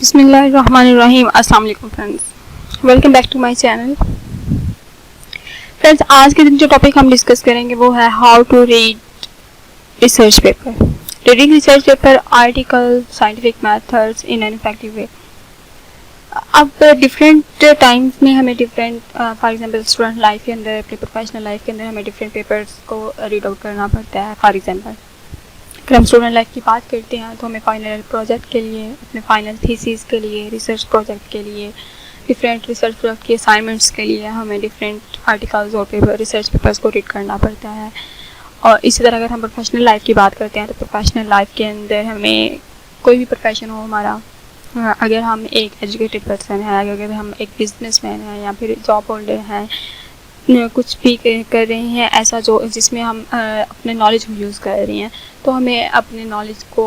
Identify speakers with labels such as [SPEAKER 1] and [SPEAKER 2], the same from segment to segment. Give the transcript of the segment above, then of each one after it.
[SPEAKER 1] बिस्मिल्लाहिर्रहमानिर्रहीम। अस्सलाम वालेकुम friends, welcome back to my channel. Friends, आज के दिन जो टॉपिक हम डिस्कस करेंगे वो है how to read research paper. Reading research paper, article, scientific methods in an effective way. अब डिफरेंट टाइम्स में हमें different, for example student life के अंदर, अपनी प्रोफेशनल लाइफ के अंदर हमें डिफरेंट पेपर्स को रीड आउट करना पड़ता है। फॉर एग्जांपल अगर हम स्टूडेंट लाइफ की बात करते हैं तो हमें फाइनल प्रोजेक्ट के लिए, अपने फाइनल थीसिस के लिए, रिसर्च प्रोजेक्ट के लिए, डिफरेंट रिसर्च प्रोजेक्ट की असाइनमेंट्स के लिए हमें डिफरेंट आर्टिकल्स और पेपर, रिसर्च पेपर्स को रीड करना पड़ता है। और इसी तरह अगर हम प्रोफेशनल लाइफ की बात करते हैं तो प्रोफेशनल लाइफ के अंदर हमें कोई भी प्रोफेशन हो हमारा, अगर हम एक एजुकेटेड पर्सन है, अगर हम एक बिजनेसमैन हैं या फिर जॉब होल्डर हैं, कुछ भी कर रहे हैं ऐसा जो जिसमें हम अपने नॉलेज को यूज़ कर रहे हैं, तो हमें अपने नॉलेज को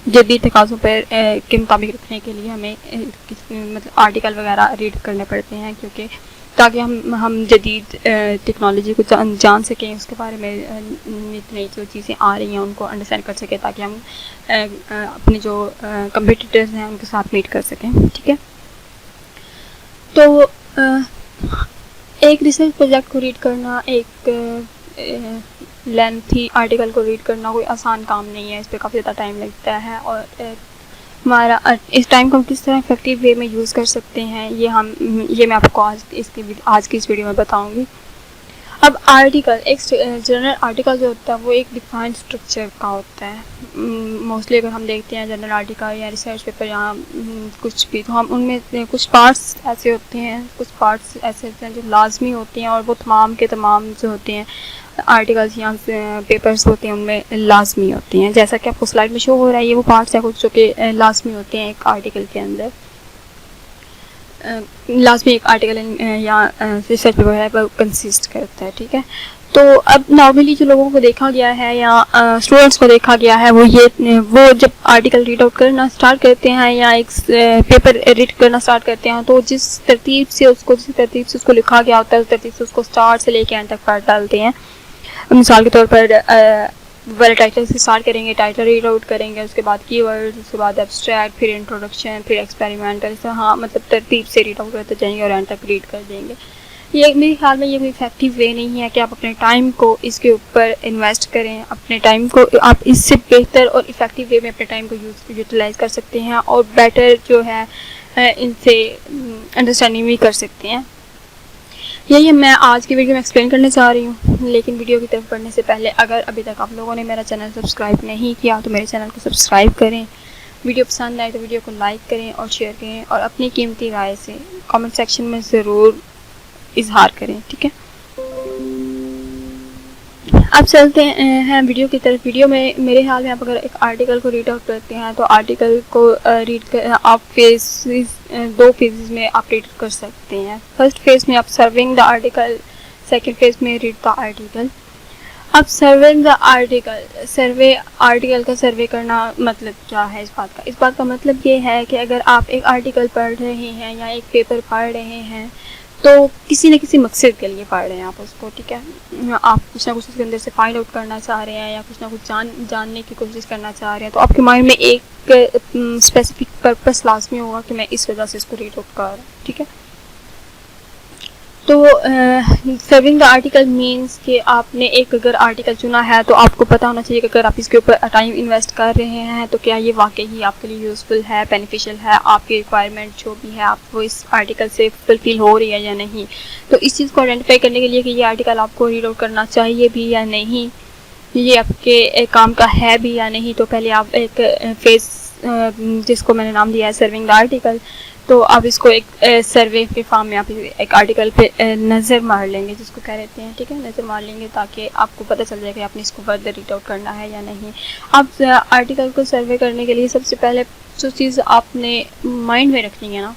[SPEAKER 1] जदीद तकाज़ों पर के मुताबिक रखने के लिए हमें मतलब आर्टिकल वगैरह रीड करने पड़ते हैं, क्योंकि ताकि हम जदीद टेक्नोलॉजी को जान सकें, उसके बारे में नई जो चीज़ें आ रही हैं उनको अंडरस्टैंड कर सकें, ताकि हम अपने जो कंपटीटर्स हैं उनके साथ मीट कर सकें। ठीक है, तो एक रिसर्च प्रोजेक्ट को रीड करना, एक लेंथी आर्टिकल को रीड करना कोई आसान काम नहीं है। इस पर काफ़ी ज़्यादा टाइम लगता है और हमारा इस टाइम को हम किस तरह इफेक्टिव वे में यूज़ कर सकते हैं ये मैं आपको आज की इस वीडियो में बताऊंगी। अब आर्टिकल, एक जनरल आर्टिकल जो होता है वो एक डिफाइंड स्ट्रक्चर का होता है। मोस्टली अगर हम देखते हैं जनरल आर्टिकल या रिसर्च पेपर या कुछ भी, तो हम उनमें कुछ पार्ट्स ऐसे होते हैं जो लाजमी होते हैं, और वो तमाम के तमाम जो होते हैं आर्टिकल्स या पेपर्स होते हैं उनमें लाजमी होते हैं। जैसा कि आपको स्लाइड में शो हो रहा है, ये वो पार्ट्स हैं कुछ जो कि लाजमी होते हैं एक आर्टिकल के अंदर। लाजमी एक आर्टिकल या रिसर्च पेपर है वो कंसिस्ट करता है। ठीक है, तो अब नॉर्मली जो लोगों को देखा गया है या स्टूडेंट्स को देखा गया है वो जब आर्टिकल रीड आउट करना स्टार्ट करते हैं या एक पेपर रीड करना स्टार्ट करते हैं, तो जिस तरतीब से उसको लिखा गया होता है उस तरतीब से उसको स्टार्ट से लेकर एंड तक पढ़ डालते हैं। मिसाल के तौर पर वेल टाइटल से स्टार्ट करेंगे, टाइटल रीड आउट करेंगे, उसके बाद कीवर्ड्स, उसके बाद एब्स्ट्रैक्ट, फिर इंट्रोडक्शन, फिर एक्सपेरिमेंटल, हाँ मतलब तरतीब से रीड आउट करते जाएंगे और एंड तक रीड कर देंगे। ये मेरे ख्याल में ये कोई इफेक्टिव वे नहीं है कि आप अपने टाइम को इसके ऊपर इन्वेस्ट करें। अपने टाइम को आप इससे बेहतर और इफेक्टिव वे में अपने टाइम को यूटिलाइज कर सकते हैं और बेटर जो है इनसे अंडरस्टैंडिंग भी कर सकते हैं। यही मैं आज की वीडियो में एक्सप्लेन करने जा रही हूँ। लेकिन वीडियो की तरफ बढ़ने से पहले अगर अभी तक आप लोगों ने मेरा चैनल सब्सक्राइब नहीं किया तो मेरे चैनल को सब्सक्राइब करें। वीडियो पसंद आए तो वीडियो को लाइक करें और शेयर करें, और अपनी कीमती राय से कमेंट सेक्शन में ज़रूर इजहार करें। ठीक है, अब चलते हैं वीडियो की तरफ। वीडियो में मेरे ख्याल में आप अगर एक आर्टिकल को रीड आउट करते हैं तो आर्टिकल को आप दो फेजेस में आप रीड कर सकते हैं। फर्स्ट फेज में आप serving the article, second phase में रीड द आर्टिकल। अब सर्विंग द आर्टिकल, आर्टिकल का सर्वे करना मतलब क्या है इस बात का मतलब ये है कि अगर आप एक आर्टिकल पढ़ रहे हैं या एक पेपर पढ़ रहे हैं तो किसी न किसी मकसद के लिए पढ़ रहे हैं आप उसको। ठीक है, आप कुछ ना कुछ उसके अंदर से फाइंड आउट करना चाह रहे हैं या कुछ ना कुछ जानने की कोशिश करना चाह रहे हैं, तो आपके माइंड में एक स्पेसिफिक पर्पस लाजमी होगा कि मैं इस वजह से इसको रीड आउट कर रहा हूँ। ठीक है, तो सर्विंग द आर्टिकल मीन्स कि आपने एक अगर आर्टिकल चुना है तो आपको पता होना चाहिए कि अगर आप इसके ऊपर टाइम इन्वेस्ट कर रहे हैं तो क्या ये वाकई ही आपके लिए यूज़फुल है, बेनिफिशियल है, आपकी रिक्वायरमेंट जो भी है आपको इस आर्टिकल से फुलफिल हो रही है या नहीं। तो इस चीज़ को आइडेंटिफाई करने के लिए कि ये आर्टिकल आपको रीड आउट करना चाहिए भी या नहीं, ये आपके काम का है भी या नहीं, तो पहले आप एक फेज जिसको मैंने नाम दिया है सर्विंग द आर्टिकल, तो आप इसको एक सर्वे के फॉर्म में आप एक आर्टिकल पे नज़र मार लेंगे, जिसको कह रहते हैं। ठीक है, नज़र मार लेंगे ताकि आपको पता चल जाए कि आपने इसको फर्दर रीड आउट करना है या नहीं। अब आर्टिकल को सर्वे करने के लिए सबसे पहले जो चीज़ आपने माइंड में रखनी है ना,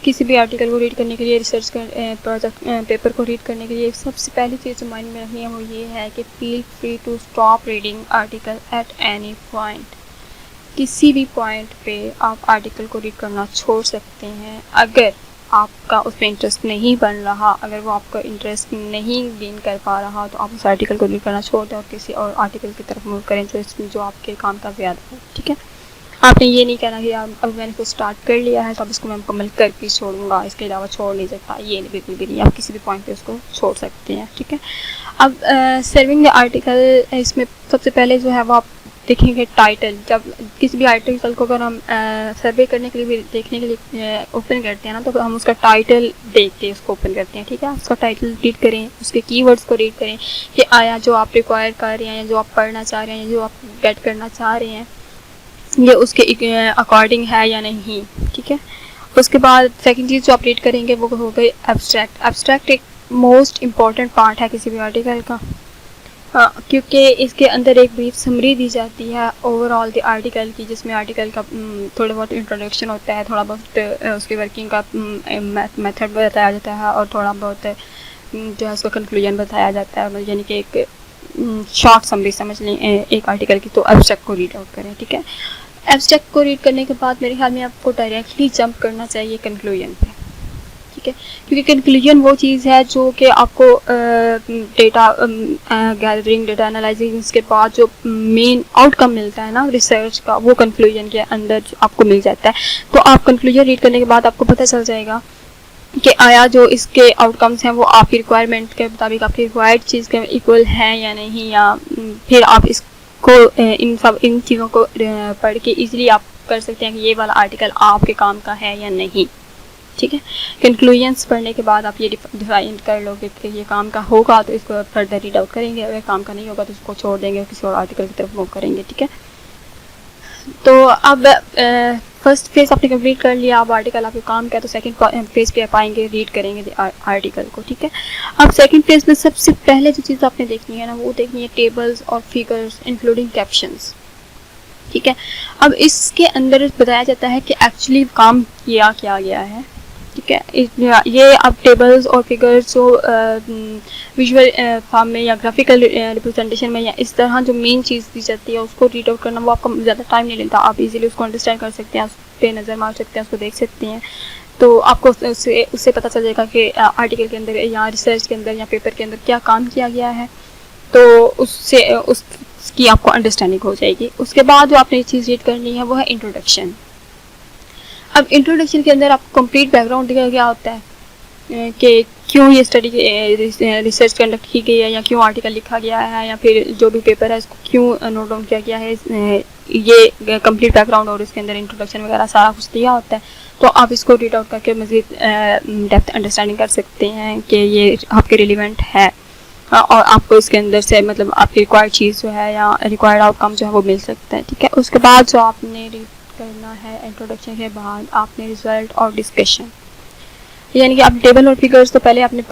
[SPEAKER 1] किसी भी आर्टिकल को रीड करने के लिए, रिसर्च प्रोजेक्ट पेपर को रीड करने के लिए सबसे पहली चीज़ जो माइंड में रखनी है वो ये है कि feel free to stop reading article at any point. किसी भी पॉइंट पे आप आर्टिकल को रीड करना छोड़ सकते हैं। अगर आपका उसमें इंटरेस्ट नहीं बन रहा, अगर वो आपका इंटरेस्ट नहीं गेन कर पा रहा, तो आप उस आर्टिकल को रीड करना छोड़ दें और किसी और आर्टिकल की तरफ मूव करें जो आपके काम का ज़्यादा हो। ठीक है, आपने ये नहीं कहना कि अब मैंने कुछ स्टार्ट कर लिया है तो अब इसको मैं मुकम्मल करके छोड़ूंगा, इसके अलावा छोड़ नहीं सकता, ये बिल्कुल भी नहीं। आप किसी भी पॉइंट पे उसको छोड़ सकते हैं, ठीक है। अब सर्विंग द आर्टिकल, इसमें सबसे पहले जो है वो आप देखेंगे टाइटल। जब किसी भी आर्टिकल को अगर हम सर्वे करने के लिए देखने के लिए ओपन करते हैं ना, तो हम उसका टाइटल देख के उसको ओपन करते हैं, ठीक है। उसका टाइटल रीड करें, उसके कीवर्ड्स को रीड करें कि आया जो आप रिक्वायर कर रहे हैं या जो आप पढ़ना चाह रहे हैं या जो आप गेट करना चाह रहे हैं ये उसके अकॉर्डिंग है या नहीं, ठीक है। उसके बाद सेकंड चीज़ जो आप रीड करेंगे वो हो गई एब्स्ट्रैक्ट। एब्स्ट्रैक्ट एक मोस्ट इम्पॉर्टेंट पार्ट है किसी भी आर्टिकल का, क्योंकि इसके अंदर एक ब्रीफ समरी दी जाती है ओवरऑल द आर्टिकल की, जिसमें आर्टिकल का थोड़ा बहुत इंट्रोडक्शन होता है, थोड़ा बहुत उसकी वर्किंग का मेथड बताया जाता है और थोड़ा बहुत जो है उसका कंक्लूजन बताया जाता है, यानी कि एक शॉर्ट समरी समझ लें एक आर्टिकल की। तो एब्स्ट्रैक्ट को रीड आउट करें, ठीक है। एब्स्ट्रैक्ट को रीड करने के बाद मेरे ख्याल में आपको डायरेक्टली जंप करना चाहिए कंक्लूजन पे, ठीक है, क्योंकि कंक्लूजन वो चीज़ है जो कि आपको डेटा गैदरिंग, डेटा एनालाइजिंग के बाद जो मेन आउटकम मिलता है ना रिसर्च का, वो कंक्लूजन के अंदर आपको मिल जाता है। तो आप कंक्लूजन रीड करने के बाद आपको पता चल जाएगा कि आया जो इसके आउटकम्स हैं वो आपकी रिक्वायरमेंट के मुताबिक आपकी रिक्वायर्ड चीज़ के इक्वल है या नहीं, या फिर आप इसको इन चीज़ों को पढ़ के ईजिली आप कर सकते हैं कि ये वाला आर्टिकल आपके काम का है या नहीं, ठीक है। कंक्लूजन्स पढ़ने के बाद आप ये डिफाइन कर लोगे कि ये काम का होगा तो इसको फर्दर रीड आउट करेंगे, अगर काम का नहीं होगा तो इसको छोड़ देंगे, किसी और आर्टिकल की तरफ मूव करेंगे, ठीक है। तो अब फर्स्ट फेज आपने कंप्लीट कर लिया, अब आर्टिकल आपके काम का है, तो सेकंड फेज पे आप आएंगे, रीड करेंगे आर्टिकल को, ठीक है। अब सेकंड फेज में सबसे पहले जो चीज़ आपने देखनी है ना वो देखनी है टेबल्स और फिगर्स इंक्लूडिंग कैप्शंस, ठीक है। अब इसके अंदर बताया जाता है कि एक्चुअली काम किया क्या गया है, ठीक है। ये अब टेबल्स और फिगर्स जो विजुअल फॉर्म में या ग्राफिकल रिप्रेजेंटेशन में या इस तरह जो मेन चीज़ दी जाती है उसको रीड आउट करना वो आपको ज़्यादा टाइम नहीं लेता, आप इजीली उसको अंडरस्टैंड कर सकते हैं, उस पर नज़र मार सकते हैं, उसको देख सकते हैं। तो आपको उससे पता चल जाएगा कि आर्टिकल के अंदर या रिसर्च के अंदर या पेपर के अंदर क्या काम किया गया है, तो उससे उसकी आपको अंडरस्टैंडिंग हो जाएगी। उसके बाद जो आपने चीज़ रीड करनी है वो है इंट्रोडक्शन। अब इंट्रोडक्शन के अंदर आपको कंप्लीट बैकग्राउंड दिया गया होता है कि क्यों ये स्टडी रिसर्च कंडक्ट की गई है या क्यों आर्टिकल लिखा गया है या फिर जो भी पेपर है इसको क्यों नोट डाउन किया गया है, ये कंप्लीट बैकग्राउंड और इसके अंदर इंट्रोडक्शन वगैरह सारा कुछ दिया होता है। तो आप इसको रीड आउट करके मज़ीद डेप्थ अंडरस्टैंडिंग कर सकते हैं कि ये आपके रिलेवेंट है और आपको इसके अंदर से मतलब आपकी रिक्वायर्ड चीज़ जो है या रिक्वायर्ड आउटकम जो है वो मिल सकता है, ठीक है। उसके बाद जो आपने रीड करना है इंट्रोडक्शन के बाद आपने रिजल्ट और डिस्कशन, यानी कि आप टेबल और फिगर्स तो पहले आपने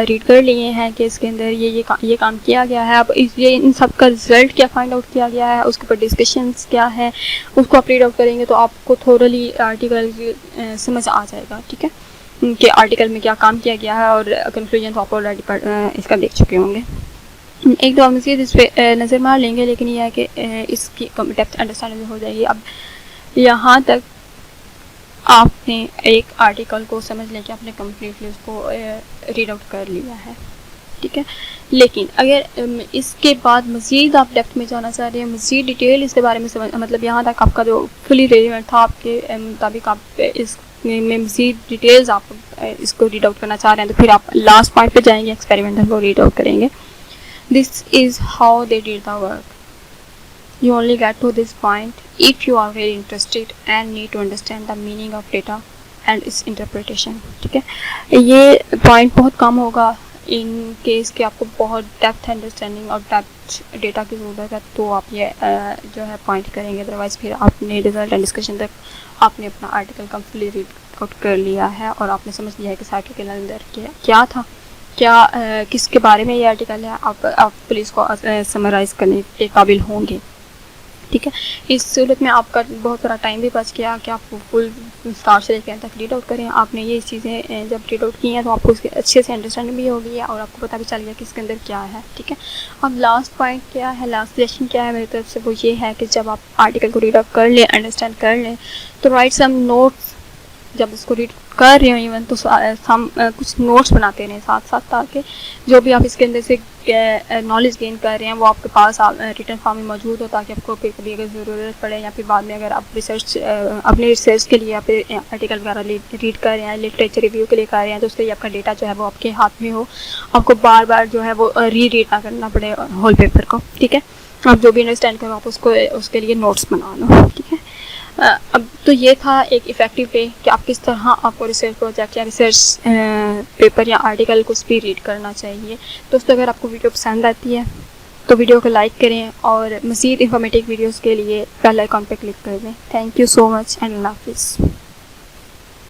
[SPEAKER 1] रीड कर लिए हैं कि इसके अंदर ये काम किया गया है। अब ये इन सब का रिजल्ट क्या फाइंड आउट किया गया है, उसके ऊपर डिस्कशंस क्या है, उसको आप रीड आउट करेंगे तो आपको थोरली आर्टिकल समझ आ जाएगा, ठीक है, कि आर्टिकल में क्या काम किया गया है और कंक्लूजन तो आप ऑलरेडी इसका देख चुके होंगे। एक दो मज़ीद इस पर नज़र मार लेंगे, लेकिन यह है कि इसकी डेप्थ अंडरस्टैंडिंग हो जाएगी। अब यहाँ तक आपने एक आर्टिकल को समझ लें कि आपने कम्प्लीटली उसको रीड आउट कर लिया है, ठीक है। लेकिन अगर इसके बाद मज़ीद आप डेप्थ में जाना चाह रहे हैं, मज़ीद डिटेल इसके बारे में समझ, मतलब यहाँ तक आपका जो फुली रेलिवेंट था आपके मुताबिक आप इस में मज़ीद डिटेल्स आप इसको रीड आउट करना चाह रहे हैं, तो फिर आप लास्ट पॉइंट पे जाएंगे, एक्सपेरिमेंटल को रीड आउट करेंगे। This is how they did the work. You only get to this point if you are very interested and need to understand the meaning of data and its interpretation, ठीक है। ये point बहुत कम होगा in case कि आपको बहुत depth understanding और depth data की ज़रूरत है, तो आप ये जो है पॉइंट करेंगे। अदरवाइज़ फिर आपने रिजल्ट एंड डिस्कशन तक आपने अपना आर्टिकल कंप्लीटली रीड आउट कर लिया है और आपने समझ लिया है कि इस आर्टिकल के अंदर क्या था, क्या किसके बारे में ये आर्टिकल है, आप पुलिस को समराइज़ करने के काबिल होंगे, ठीक है। इस सूरत में आपका बहुत सारा टाइम भी बच गया कि आप फुल स्टार्ट से लेकर एंड तक रीड आउट करें। आपने ये चीज़ें जब रीड आउट की हैं तो आपको उसके अच्छे से अंडरस्टैंडिंग भी हो गई है और आपको पता भी चल गया कि इसके अंदर क्या है, ठीक है। अब लास्ट पॉइंट क्या है, लास्ट सजेशन क्या है मेरी तरफ से, वो ये है कि जब आप आर्टिकल को रीड आउट कर लें, अंडरस्टैंड कर लें, तो राइट सम नोट्स। जब उसको रीड कर रहे हो इवन तो कुछ नोट्स बनाते रहें साथ साथ, ताकि जो भी आप इसके अंदर से नॉलेज गेन कर रहे हैं वो आपके पास रिटर्न फॉर्म में मौजूद हो, ताकि आपको कभी अगर ज़रूरत पड़े या फिर बाद में अगर आप अपनी रिसर्च के लिए या फिर आर्टिकल वगैरह रीड कर रहे हैं, लिटरेचर रिव्यू के लिए कर रहे हैं, तो उसके लिए आपका डेटा जो है वो आपके हाथ में हो, आपको बार बार जो है वो रीड ना करना पड़े होल पेपर को। ठीक है, आप जो भी अंडरस्टैंड करो आप उसको उसके लिए नोट्स बना लो। ठीक है, अब तो ये था एक इफ़ेक्टिव वे कि आप किस तरह आपको रिसर्च प्रोजेक्ट या रिसर्च पेपर या आर्टिकल कुछ भी रीड करना चाहिए। दोस्तों, अगर आपको वीडियो पसंद आती है तो वीडियो को लाइक करें और मज़ीद इंफॉर्मेटिव वीडियोस के लिए बेल आइकॉन पर क्लिक कर दें। Thank you so much and अल्लाह हाफिज़।